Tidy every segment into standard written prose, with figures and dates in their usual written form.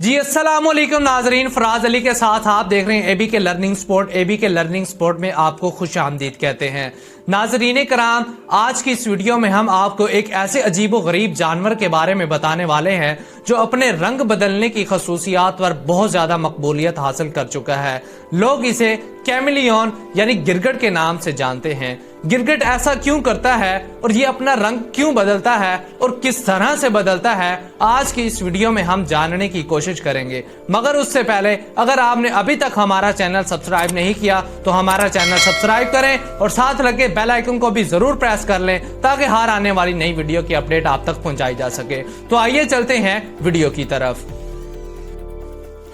जी अस्सलाम वालेकुम नाजरीन, फराज अली के साथ आप देख रहे हैं एबी के लर्निंग स्पॉट। एबी के लर्निंग स्पॉट में आपको खुश आमदीद कहते हैं। नाजरीन कराम, आज की इस वीडियो में हम आपको एक ऐसे अजीब व गरीब जानवर के बारे में बताने वाले हैं जो अपने रंग बदलने की खसूसियात पर बहुत ज्यादा मकबूलियत हासिल कर चुका है। लोग इसे कैमिलियन यानी गिरगिट के नाम से जानते हैं। गिरगिट ऐसा क्यों करता है और ये अपना रंग क्यों बदलता है और किस तरह से बदलता है, आज की इस वीडियो में हम जानने की कोशिश करेंगे। मगर उससे पहले अगर आपने अभी तक हमारा चैनल सब्सक्राइब नहीं किया तो हमारा चैनल सब्सक्राइब करें और साथ लगे बेल आइकन को भी जरूर प्रेस कर लें ताकि हर आने वाली नई वीडियो की अपडेट आप तक पहुंचाई जा सके। तो आइए चलते हैं वीडियो की तरफ।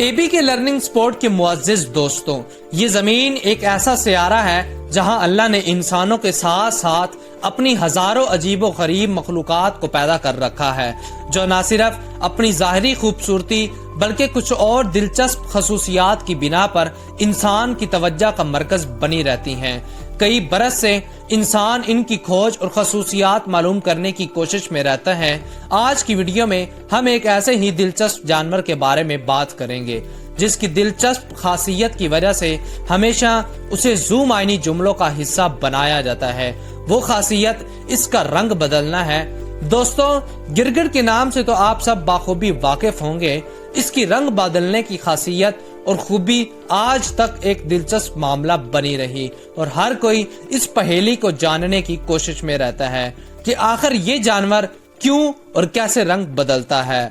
एबी के लर्निंग स्पॉट के मुअज़्ज़िज़ दोस्तों, ये जमीन एक ऐसा सियारा है जहां अल्लाह ने इंसानों के साथ साथ अपनी हजारों अजीब व गरीब मखलूकात को पैदा कर रखा है, जो न सिर्फ अपनी ज़ाहिरी खूबसूरती बल्कि कुछ और दिलचस्प खसूसियात की बिना पर इंसान की तवज्जो का मरकज बनी रहती हैं। कई बरस से इंसान इनकी खोज और खसूसियात मालूम करने की कोशिश में रहता है। आज की वीडियो में हम एक ऐसे ही दिलचस्प जानवर के बारे में बात करेंगे जिसकी दिलचस्प खासियत की वजह से हमेशा उसे ज़ू मायनी जुमलों का हिस्सा बनाया जाता है। वो खासियत इसका रंग बदलना है। दोस्तों, गिरगिट के नाम से तो आप सब बाखूबी वाकिफ होंगे। इसकी रंग बदलने की खासियत और खूबी आज तक एक दिलचस्प मामला बनी रही और हर कोई इस पहेली को जानने की कोशिश में रहता है कि आखिर ये जानवर क्यों और कैसे रंग बदलता है।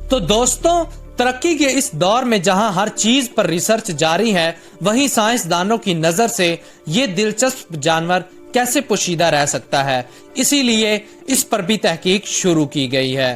तो दोस्तों, तरक्की के इस दौर में जहां हर चीज पर रिसर्च जारी है, वहीं साइंसदानों की नजर से ये दिलचस्प जानवर कैसे पोशीदा रह सकता है, इसीलिए इस पर भी तहकीक शुरू की गई है।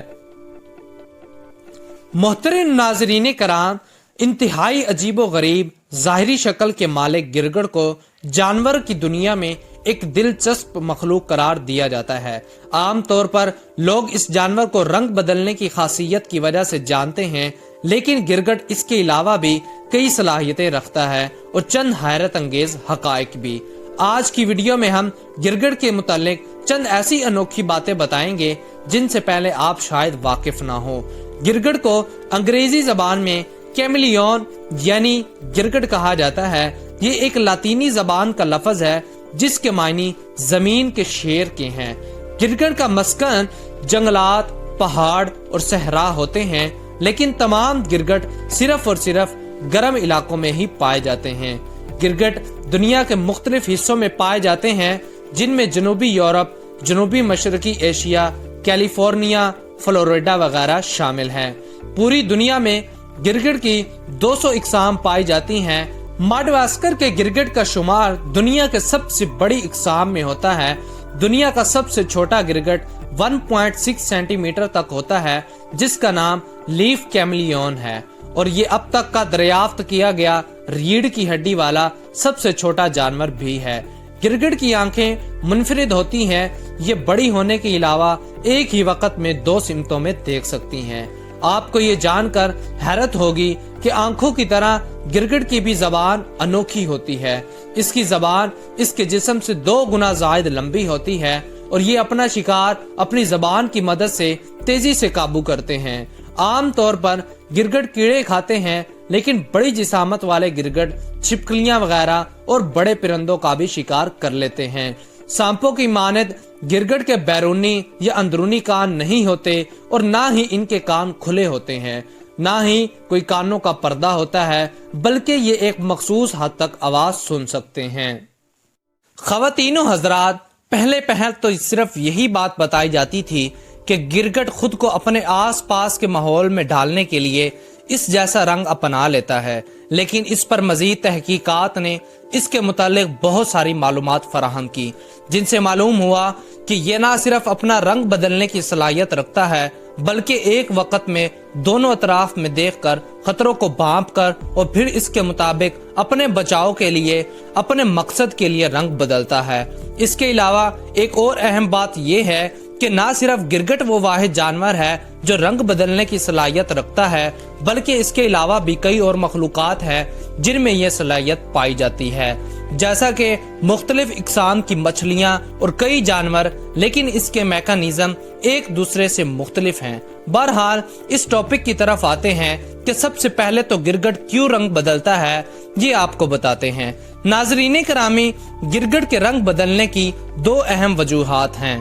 मोहतरम नाज़रीन कराम, इंतहाई अजीबो गरीब ज़ाहिरी शक्ल के मालिक गिरगिट को जानवर की दुनिया में एक दिलचस्प मखलूक करार दिया जाता है। आम तौर पर लोग इस जानवर को रंग बदलने की खासियत की वजह से जानते हैं, लेकिन गिरगिट इसके अलावा भी कई सलाहियतें रखता है और चंद हैरत अंगेज हकायक भी। आज की वीडियो में हम गिरगिट के मुतालिक चंद ऐसी अनोखी बातें बताएंगे जिनसे पहले आप शायद वाकिफ ना हो। गिरगिट को अंग्रेजी जबान में कैमिलियन यानी गिरगिट कहा जाता है। ये एक लातीनी जबान का लफ्ज है जिसके मायने जमीन के शेर के हैं। गिरगिट का मस्कन जंगलात, पहाड़ और सहरा होते हैं, लेकिन तमाम गिरगिट सिर्फ और सिर्फ गर्म इलाकों में ही पाए जाते हैं। गिरगिट दुनिया के मुख्तलिफ हिस्सों में पाए जाते हैं, जिनमें जनूबी यूरोप, जनूबी मशरकी एशिया, कैलिफोर्निया, फ्लोरिडा वगैरह शामिल हैं। पूरी दुनिया में गिरगिट की 200 इकसाम पाई जाती हैं। माडागास्कर के गिरगिट का शुमार दुनिया के सबसे बड़ी इकसाम में होता है। दुनिया का सबसे छोटा गिरगिट 1.6 सेंटीमीटर तक होता है, जिसका नाम लीफ कैमिलियन है, और ये अब तक का दरियाफ्त किया गया रीढ़ की हड्डी वाला सबसे छोटा जानवर भी है। गिरगिट की आंखें मुनफरिद होती हैं। ये बड़ी होने के अलावा एक ही वक्त में 2 सिमतों में देख सकती हैं। आपको ये जानकर हैरत होगी कि आंखों की तरह गिरगिट की भी जबान अनोखी होती है। इसकी जबान इसके जिस्म से 2 गुना ज्यादा लंबी होती है और ये अपना शिकार अपनी जबान की मदद से तेजी से काबू करते हैं। आम तौर पर गिरगिट कीड़े खाते हैं, लेकिन बड़ी जिसामत वाले गिरगिट छिपकलियां वगैरह और बड़े परिंदों का भी शिकार कर लेते हैं। सांपों की मानद गिरगिट के बैरूनी या अंदरूनी कान नहीं होते और ना ही इनके कान खुले होते हैं, ना ही कोई कानों का पर्दा होता है, बल्कि ये एक मखसूस हद तक आवाज सुन सकते हैं। ख़वातीनो हजरात, पहले तो सिर्फ यही बात बताई जाती थी कि गिरगिट खुद को अपने आस पास के माहौल में ढालने के लिए इस जैसा रंग अपना लेता है, लेकिन इस पर मजीद तहकीकात ने इसके मुतालिक बहुत सारी मालूमात फराहम की, जिनसे मालूम हुआ कि यह ना सिर्फ अपना रंग बदलने की सलाहियत रखता है, बल्कि एक वक्त में दोनों अतराफ में देखकर खतरों को भांप कर और फिर इसके मुताबिक अपने बचाव के लिए, अपने मकसद के लिए रंग बदलता है। इसके अलावा एक और अहम बात यह है कि ना सिर्फ गिरगिट वो वाहिद जानवर है जो रंग बदलने की सलाहियत रखता है, बल्कि इसके अलावा भी कई और मखलूकात हैं जिनमें यह सलाहियत पाई जाती है। जैसा कि मुख्तलिफ इकसाम की मछलियां और कई जानवर, लेकिन इसके मैकेनिज्म एक दूसरे से मुख्तलिफ हैं। बहरहाल इस टॉपिक की तरफ आते हैं कि सबसे पहले तो गिरगिट क्यों रंग बदलता है, ये आपको बताते हैं। नाजरीन करामी, गिरगिट के रंग बदलने की दो अहम वजूहात हैं।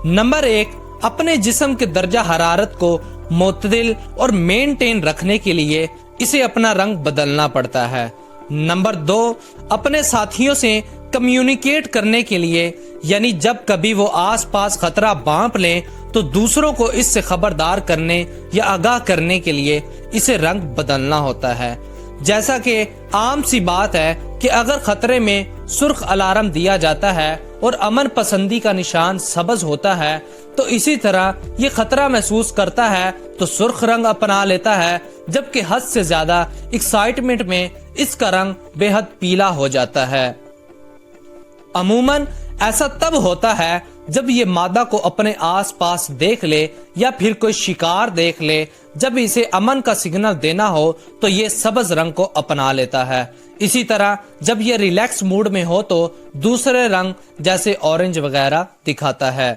नंबर 1, अपने जिस्म के दर्जा हरारत को मुतदिल और मेंटेन रखने के लिए इसे अपना रंग बदलना पड़ता है। नंबर 2, अपने साथियों से कम्युनिकेट करने के लिए, यानी जब कभी वो आसपास खतरा भांप ले तो दूसरों को इससे खबरदार करने या आगाह करने के लिए इसे रंग बदलना होता है। जैसा कि आम सी बात है कि अगर खतरे में सुर्ख अलार्म दिया जाता है और अमन पसंदी का निशान सब्ज होता है, तो इसी तरह ये खतरा महसूस करता है तो सुर्ख रंग अपना लेता है, जबकि हद से ज्यादा एक्साइटमेंट में इसका रंग बेहद पीला हो जाता है। अमूमन ऐसा तब होता है जब ये मादा को अपने आसपास देख ले या फिर कोई शिकार देख ले। जब इसे अमन का सिग्नल देना हो तो ये सब्ज रंग को अपना लेता है। इसी तरह जब ये रिलैक्स मूड में हो तो दूसरे रंग जैसे ऑरेंज वगैरह दिखाता है।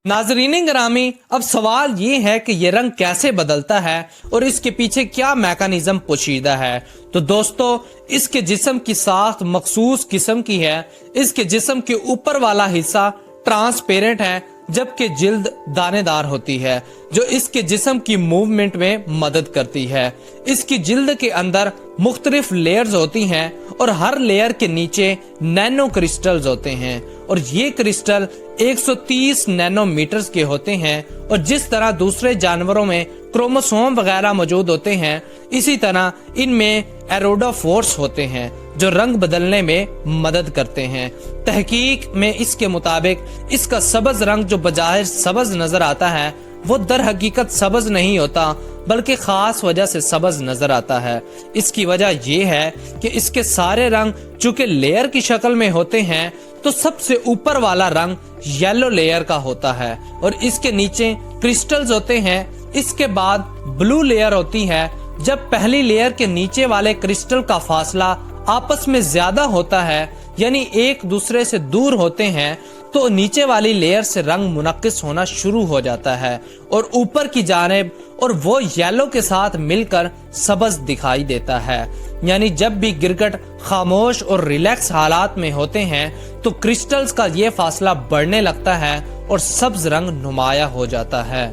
नाजरीन ग्रामी, अब सवाल ये है कि ये रंग कैसे बदलता है और इसके पीछे क्या मैकेनिज्म पोशीदा है। तो दोस्तों, इसके जिस्म की साख्त मखसूस किस्म की है। इसके जिस्म के ऊपर वाला हिस्सा ट्रांसपेरेंट है, जबकि जिल्द दानेदार होती है, जो इसके जिस्म की मूवमेंट में मदद करती है। इसकी जिल्द के अंदर मुख्तलिफ लेयर्स होती हैं और हर लेयर के नीचे नैनो क्रिस्टल्स होते हैं और ये क्रिस्टल 130 नैनोमीटर्स के होते हैं। और जिस तरह दूसरे जानवरों में क्रोमोसोम वगैरह मौजूद होते हैं, इसी तरह इनमें एरोडोफोर्स होते हैं जो रंग बदलने में मदद करते हैं। तहकीक में इसके मुताबिक इसका सब्ज रंग जो बजाय सब्ज नजर आता है वो दर हकीकत सब्ज नहीं होता, बल्कि खास वजह से सब्ज नजर आता है। इसकी वजह यह है कि इसके सारे रंग चूंकि लेयर की शक्ल में होते हैं, तो सबसे ऊपर वाला रंग येलो लेयर का होता है और इसके नीचे क्रिस्टल्स होते हैं। इसके बाद ब्लू लेयर होती है। जब पहली लेयर के नीचे वाले क्रिस्टल का फासला आपस में ज्यादा होता है, यानी एक दूसरे से दूर होते हैं, तो नीचे वाली लेयर से रंग मुनक्किस होना शुरू हो जाता है और ऊपर की जानिब और वो येलो के साथ मिलकर सब्ज दिखाई देता है। यानी जब भी गिरगिट खामोश और रिलैक्स हालात में होते हैं तो क्रिस्टल्स का ये फासला बढ़ने लगता है और सब्ज रंग नुमाया हो जाता है।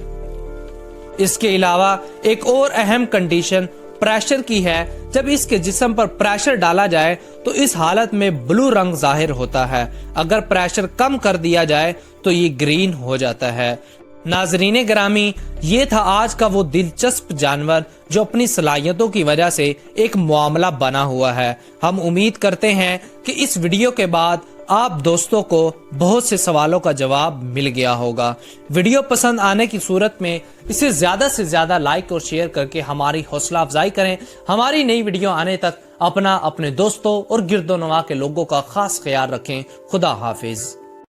इसके अलावा एक और अहम कंडीशन प्रेशर की है। जब इसके जिस्म पर प्रेशर डाला जाए तो इस हालत में ब्लू रंग जाहिर होता है। अगर प्रेशर कम कर दिया जाए तो ये ग्रीन हो जाता है। नाजरीन ग्रामी, ये था आज का वो दिलचस्प जानवर जो अपनी सलाहियतों की वजह से एक मामला बना हुआ है। हम उम्मीद करते हैं कि इस वीडियो के बाद आप दोस्तों को बहुत से सवालों का जवाब मिल गया होगा। वीडियो पसंद आने की सूरत में इसे ज्यादा से ज्यादा लाइक और शेयर करके हमारी हौसला अफजाई करें। हमारी नई वीडियो आने तक अपने दोस्तों और गिरदोनवा के लोगों का खास ख्याल रखें। खुदा हाफिज।